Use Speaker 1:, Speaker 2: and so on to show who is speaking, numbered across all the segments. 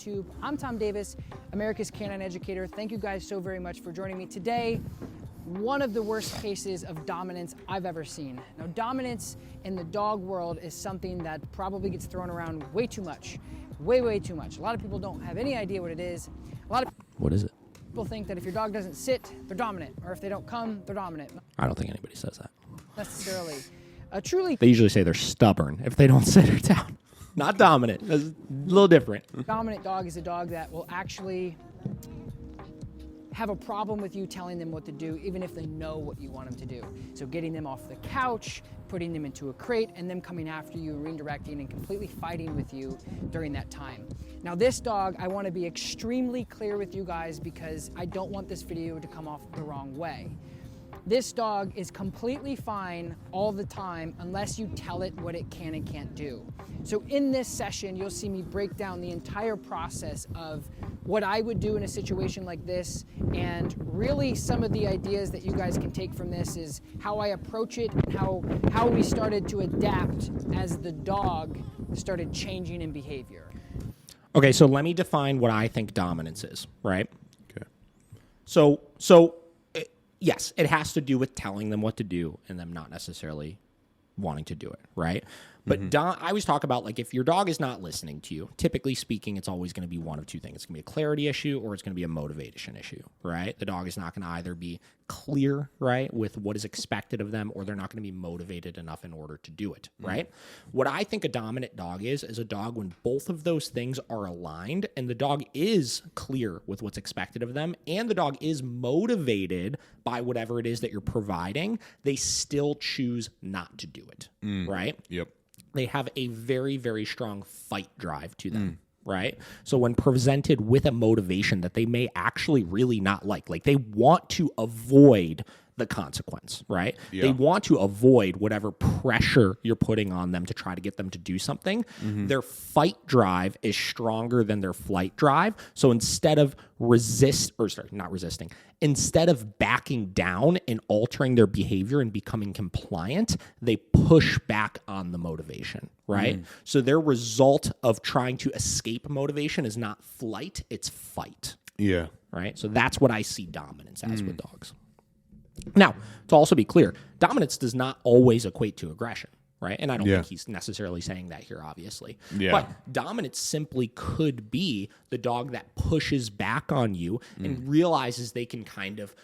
Speaker 1: YouTube. I'm Tom Davis, America's Canine Educator. Thank you guys so very much for joining me today. One of the worst cases of dominance I've ever seen. Now, dominance in the dog world is something that probably gets thrown around way too much. Way too much. A lot of people don't have any idea what it is.
Speaker 2: What is it?
Speaker 1: People think that if your dog doesn't sit, they're dominant, or if they don't come, they're dominant.
Speaker 2: I don't think anybody says that.
Speaker 1: Necessarily. Truly
Speaker 2: They usually say they're stubborn if they don't sit or down. Not dominant. That's a little different.
Speaker 1: dominant dog is a dog that will actually have a problem with you telling them what to do, even if they know what you want them to do. So getting them off the couch, putting them into a crate, and them coming after you, redirecting, and completely fighting with you during that time. Now this dog, I want to be extremely clear with you guys because I don't want this video to come off the wrong way. This dog is completely fine all the time unless you tell it what it can and can't do. So in this session, you'll see me break down the entire process of what I would do in a situation like this, and really some of the ideas that you guys can take from this is how I approach it and how we started to adapt as the dog started changing in behavior.
Speaker 2: Okay, so let me define what I think dominance is, right?
Speaker 3: Okay.
Speaker 2: So yes, it has to do with telling them what to do and them not necessarily wanting to do it, right? But I always talk about, like, if your dog is not listening to you, typically speaking, it's always going to be one of two things. It's going to be a clarity issue or it's going to be a motivation issue, right? The dog is not going to either be clear, right, with what is expected of them, or they're not going to be motivated enough in order to do it, right? What I think a dominant dog is a dog when both of those things are aligned and the dog is clear with what's expected of them and the dog is motivated by whatever it is that you're providing, they still choose not to do it, right?
Speaker 3: Yep.
Speaker 2: They have a very, very strong fight drive to them, right? So when presented with a motivation that they may actually really not like they want to avoid the consequence, right?
Speaker 3: Yeah.
Speaker 2: They want to avoid whatever pressure you're putting on them to try to get them to do something. Their fight drive is stronger than their flight drive. So instead of instead of backing down and altering their behavior and becoming compliant, they push back on the motivation, right? So their result of trying to escape motivation is not flight, it's fight.
Speaker 3: Yeah.
Speaker 2: Right? So that's what I see dominance as with dogs. Now, to also be clear, dominance does not always equate to aggression, right? And I don't think he's necessarily saying that here, obviously.
Speaker 3: Yeah.
Speaker 2: But dominance simply could be the dog that pushes back on you and realizes they can kind of,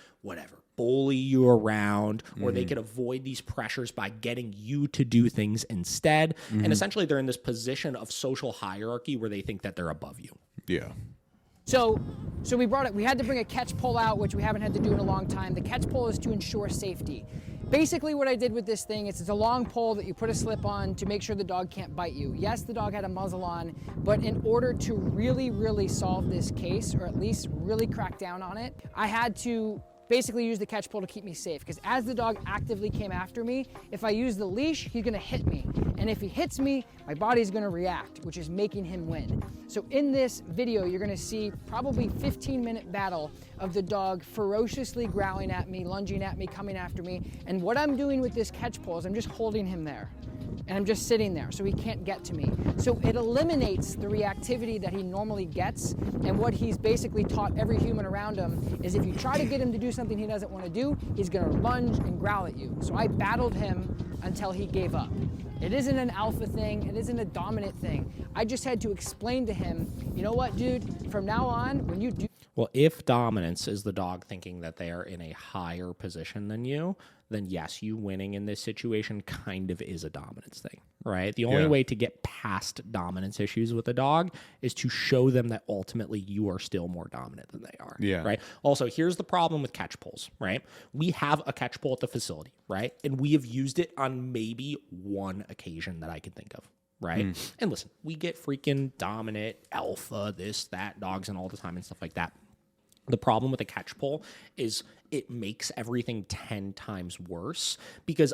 Speaker 2: bully you around, or they could avoid these pressures by getting you to do things instead. And essentially, they're in this position of social hierarchy where they think that they're above you.
Speaker 3: Yeah.
Speaker 1: So we had to bring a catch pole out, which we haven't had to do in a long time. The catch pole is to ensure safety. Basically what I did with this thing is it's a long pole that you put a slip on to make sure the dog can't bite you. Yes, the dog had a muzzle on, but in order to really solve this case, or at least really crack down on it, I had to basically use the catch pole to keep me safe, because as the dog actively came after me, if I use the leash, he's gonna hit me. And if he hits me, my body's gonna react, which is making him win. So in this video, you're gonna see probably 15-minute battle of the dog ferociously growling at me, lunging at me, coming after me. And what I'm doing with this catch pole is I'm just holding him there. And I'm just sitting there so he can't get to me. So it eliminates the reactivity that he normally gets, and what he's basically taught every human around him is if you try to get him to do something he doesn't want to do, he's gonna lunge and growl at you. So I battled him until he gave up. It isn't an alpha thing, it isn't a dominant thing. I just had to explain to him, you know what, dude, from now on, when you do.
Speaker 2: Well, if dominance is the dog thinking that they are in a higher position than you, then yes, you winning in this situation kind of is a dominance thing, right? The only way to get past dominance issues with a dog is to show them that ultimately you are still more dominant than they are, right? Also, here's the problem with catch poles, right? We have a catch pole at the facility, right? And we have used it on maybe one occasion that I can think of. Right. And listen, we get freaking dominant, alpha, this, that, dogs and all the time and stuff like that. The problem with a catch pole is it makes everything 10 times worse because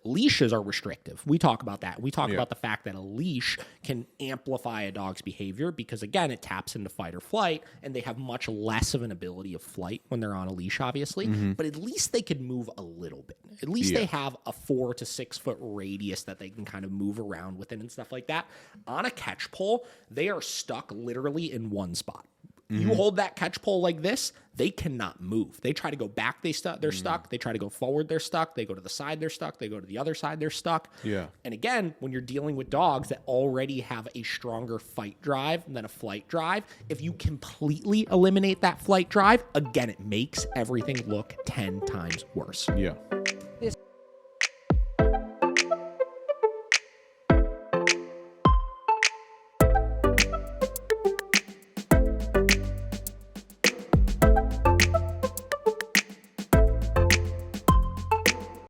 Speaker 2: leashes are restrictive. We talk about that. We talk about the fact that a leash can amplify a dog's behavior because, again, it taps into fight or flight, and they have much less of an ability of flight when they're on a leash, obviously. But at least they can move a little bit. At least they have a 4 to 6 foot radius that they can kind of move around within and stuff like that. On a catch pole, they are stuck literally in one spot. You hold that catch pole like this, they cannot move. They try to go back, they're stuck. They try to go forward, they're stuck. They go to the side, they're stuck. They go to the other side, they're stuck.
Speaker 3: Yeah.
Speaker 2: And again, when you're dealing with dogs that already have a stronger fight drive than a flight drive, if you completely eliminate that flight drive, again, it makes everything look 10 times worse.
Speaker 3: Yeah.